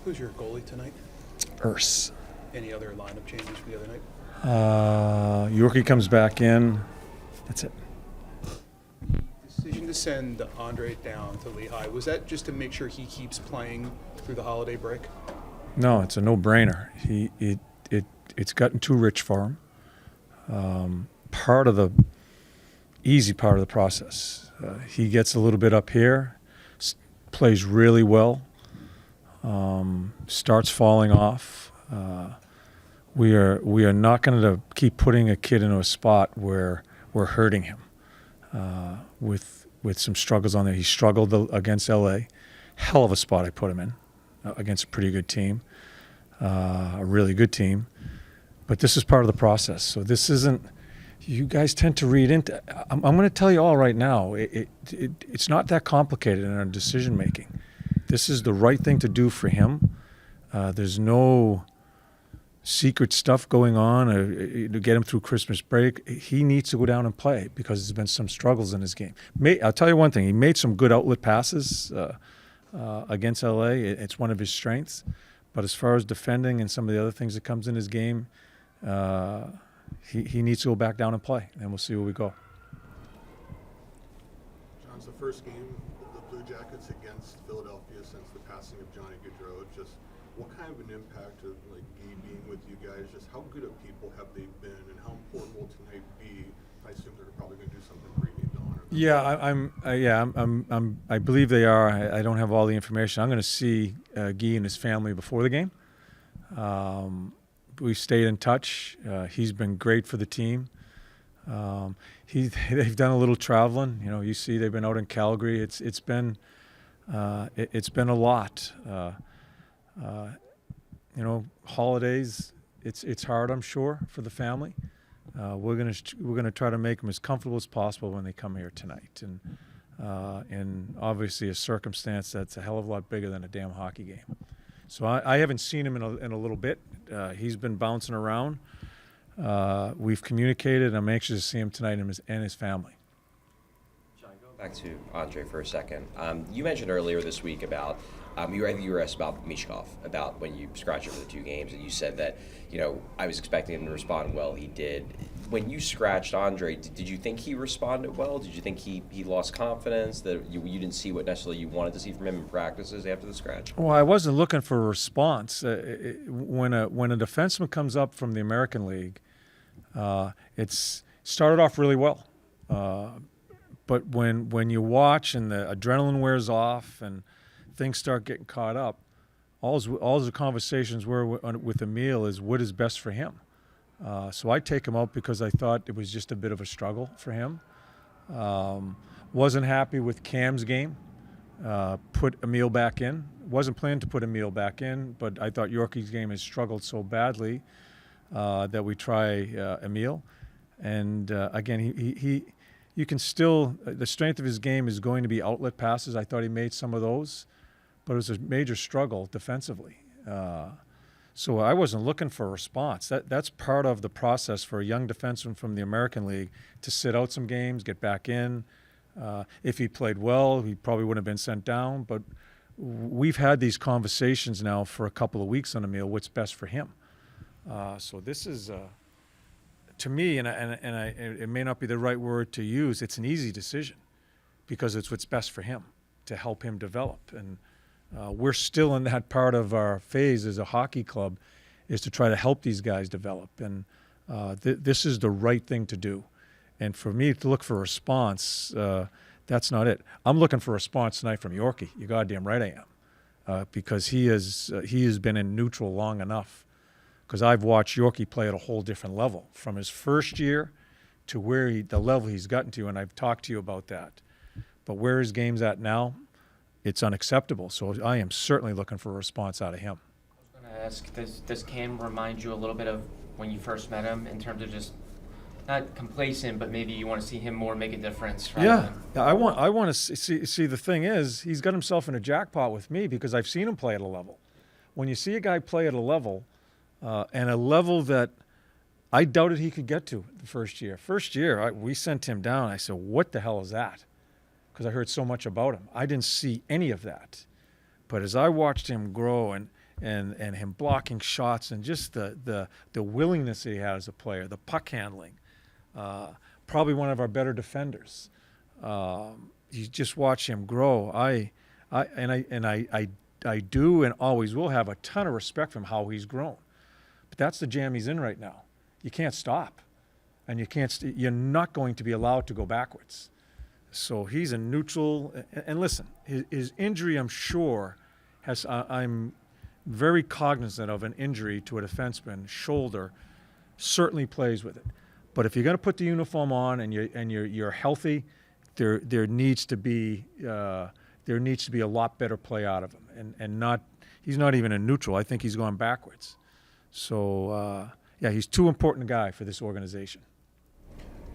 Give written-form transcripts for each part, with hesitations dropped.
Who's your goalie tonight? Urs. Any other lineup changes for the other night? Yorkie comes back in. That's it. Decision to send Andre down to Lehigh, was that just to make sure he keeps playing through the holiday break? No, it's a no-brainer. It's gotten too rich for him. Part of the easy part of the process. He gets a little bit up here, plays really well, starts falling off. We are not going to keep putting a kid into a spot where we're hurting him with some struggles on there. He struggled against LA. Hell of a spot I put him in against a pretty good team, a really good team. But this is part of the process. So this isn't. You guys tend to read into. I'm going to tell you all right now. It's not that complicated in our decision making. This is the right thing to do for him. There's no secret stuff going on to get him through Christmas break. He needs to go down and play because there's been some struggles in his game. I'll tell you one thing. He made some good outlet passes against LA. It's one of his strengths. But as far as defending and some of the other things that comes in his game, he needs to go back down and play, and we'll see where we go. John, it's the first game of the Blue Jackets against Philadelphia since the passing of Johnny Gaudreau. Just what kind of an impact of Guy being with you guys? Just how good of people have they been, and how important will tonight be? I assume they're probably going to do something pregame to honor them. I believe they are. I don't have all the information. I'm going to see Guy and his family before the game. We've stayed in touch. He's been great for the team. They've done a little traveling. You see, they've been out in Calgary. It's been a lot. Holidays. It's hard, I'm sure, for the family. We're gonna try to make them as comfortable as possible when they come here tonight, and obviously a circumstance that's a hell of a lot bigger than a damn hockey game. So I haven't seen him in a little bit. He's been bouncing around. We've communicated. I'm anxious to see him tonight and his family. John, going back to Andre for a second. You mentioned earlier this week about you were asked about Mishkov, about when you scratched him for the 2 games, and you said that I was expecting him to respond well. He did. When you scratched Andre, did you think he responded well? Did you think he lost confidence, that you didn't see what necessarily you wanted to see from him in practices after the scratch? Well, I wasn't looking for a response. When a defenseman comes up from the American League, it's started off really well. But when you watch and the adrenaline wears off and things start getting caught up, all the conversations were with Emil is what is best for him. So I take him out because I thought it was just a bit of a struggle for him. Wasn't happy with Cam's game. Put Emil back in. Wasn't planning to put Emil back in, but I thought Yorkie's game has struggled so badly that we try Emil. And again, you can still, the strength of his game is going to be outlet passes. I thought he made some of those, but it was a major struggle defensively. So I wasn't looking for a response. That's part of the process for a young defenseman from the American League to sit out some games, get back in. If he played well, he probably wouldn't have been sent down. But we've had these conversations now for a couple of weeks on Emil, what's best for him. So this is, to me, it may not be the right word to use, it's an easy decision because it's what's best for him to help him develop. And we're still in that part of our phase as a hockey club is to try to help these guys develop. And this is the right thing to do. And for me to look for a response, that's not it. I'm looking for a response tonight from Yorkie. You're goddamn right I am. Because he has been in neutral long enough. Because I've watched Yorkie play at a whole different level from his first year to the level he's gotten to, and I've talked to you about that. But where his game's at now, it's unacceptable. So I am certainly looking for a response out of him. I was going to ask, does Cam remind you a little bit of when you first met him in terms of just not complacent, but maybe you want to see him more make a difference? Yeah, I want to see. The thing is, he's got himself in a jackpot with me because I've seen him play at a level. When you see a guy play at a level, and a level that I doubted he could get to the first year. We sent him down. I said, what the hell is that? Because I heard so much about him. I didn't see any of that. But as I watched him grow, and and him blocking shots and just the willingness that he had as a player, the puck handling. Probably one of our better defenders. You just watch him grow. I do and always will have a ton of respect for him, how he's grown. But that's the jam he's in right now. You can't stop, and you're not going to be allowed to go backwards. So he's a neutral. And listen, his injury, I'm sure, I'm very cognizant of an injury to a defenseman, shoulder, certainly plays with it. But if you're going to put the uniform on and you're healthy, there needs to be a lot better play out of him, and he's not even a neutral. I think he's going backwards. So he's too important a guy for this organization.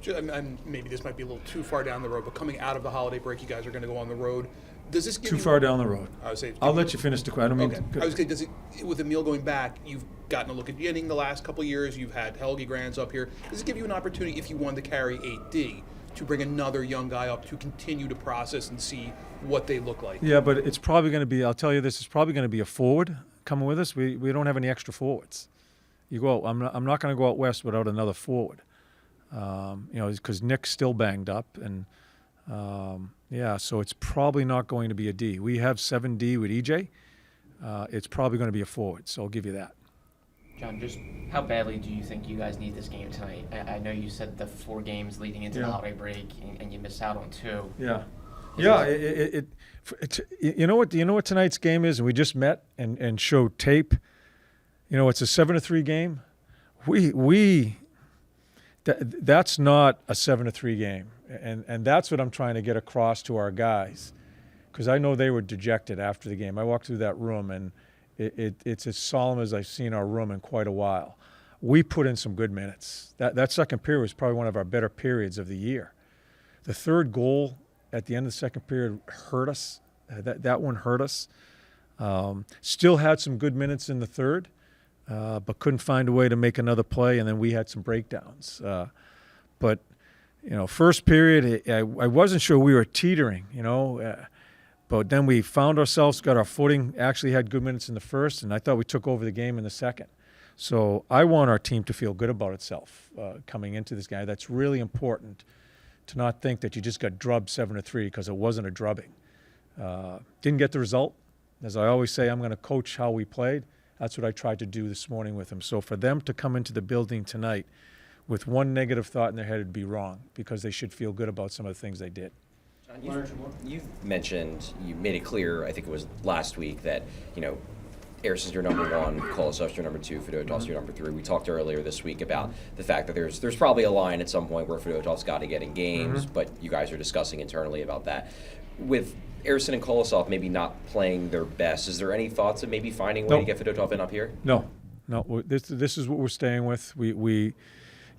And maybe this might be a little too far down the road, but coming out of the holiday break, you guys are going to go on the road. Does this give Too you, far down the road? I would say, I'll let you finish the question. I don't mean okay. I was saying, with Emil going back, you've gotten a look at Yenning the last couple of years. You've had Helge Grands up here. Does it give you an opportunity, if you wanted to carry 8D, to bring another young guy up to continue to process and see what they look like? Yeah, but it's probably going to be, I'll tell you this, it's probably going to be a forward coming with us. We don't have any extra forwards. I'm not going to go out west without another forward. Because Nick's still banged up, and so it's probably not going to be a D. We have 7D with EJ. It's probably going to be a forward, so I'll give you that. John, just how badly do you think you guys need this game tonight? I know you said the 4 games leading into the holiday break, and you missed out on 2. Yeah. Yeah, you know what tonight's game is, and we just met and showed tape. It's a 7-3 game. That's not a 7-3 game, and that's what I'm trying to get across to our guys, because I know they were dejected after the game. I walked through that room, and it's as solemn as I've seen our room in quite a while. We put in some good minutes. That second period was probably one of our better periods of the year. The third goal at the end of the second period hurt us. That one hurt us. Still had some good minutes in the third. But couldn't find a way to make another play, and then we had some breakdowns. But first period, I wasn't sure we were teetering, but then we found ourselves, got our footing, actually had good minutes in the first, and I thought we took over the game in the second. So I want our team to feel good about itself coming into this game. That's really important, to not think that you just got drubbed 7-3, because it wasn't a drubbing. Didn't get the result. As I always say, I'm going to coach how we played. That's what I tried to do this morning with them. So for them to come into the building tonight with one negative thought in their head would be wrong, because they should feel good about some of the things they did. John, you've mentioned, you made it clear, I think it was last week, that, Erson's your number 1, Kolosov's your number 2, Fedotov's your number 3. We talked earlier this week about the fact that there's probably a line at some point where Fedotov's got to get in games, but you guys are discussing internally about that. With Erson and Kolosov maybe not playing their best, is there any thoughts of maybe finding a way to get Fedotov in up here? No. This is what we're staying with. We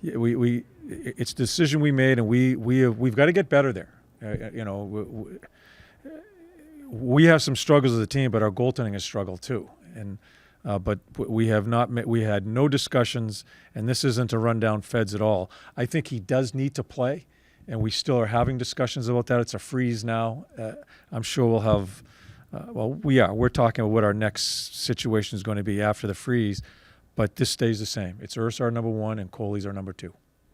it's a decision we made, and we've got to get better there. We have some struggles as a team, but our goaltending has struggled too. And but we have not met, we had no discussions, and this isn't a rundown Feds at all. I think he does need to play, and we still are having discussions about that. It's a freeze now. I'm sure we'll have. We're talking about what our next situation is going to be after the freeze, but this stays the same. It's Urs our number 1, and Coley's our number 2.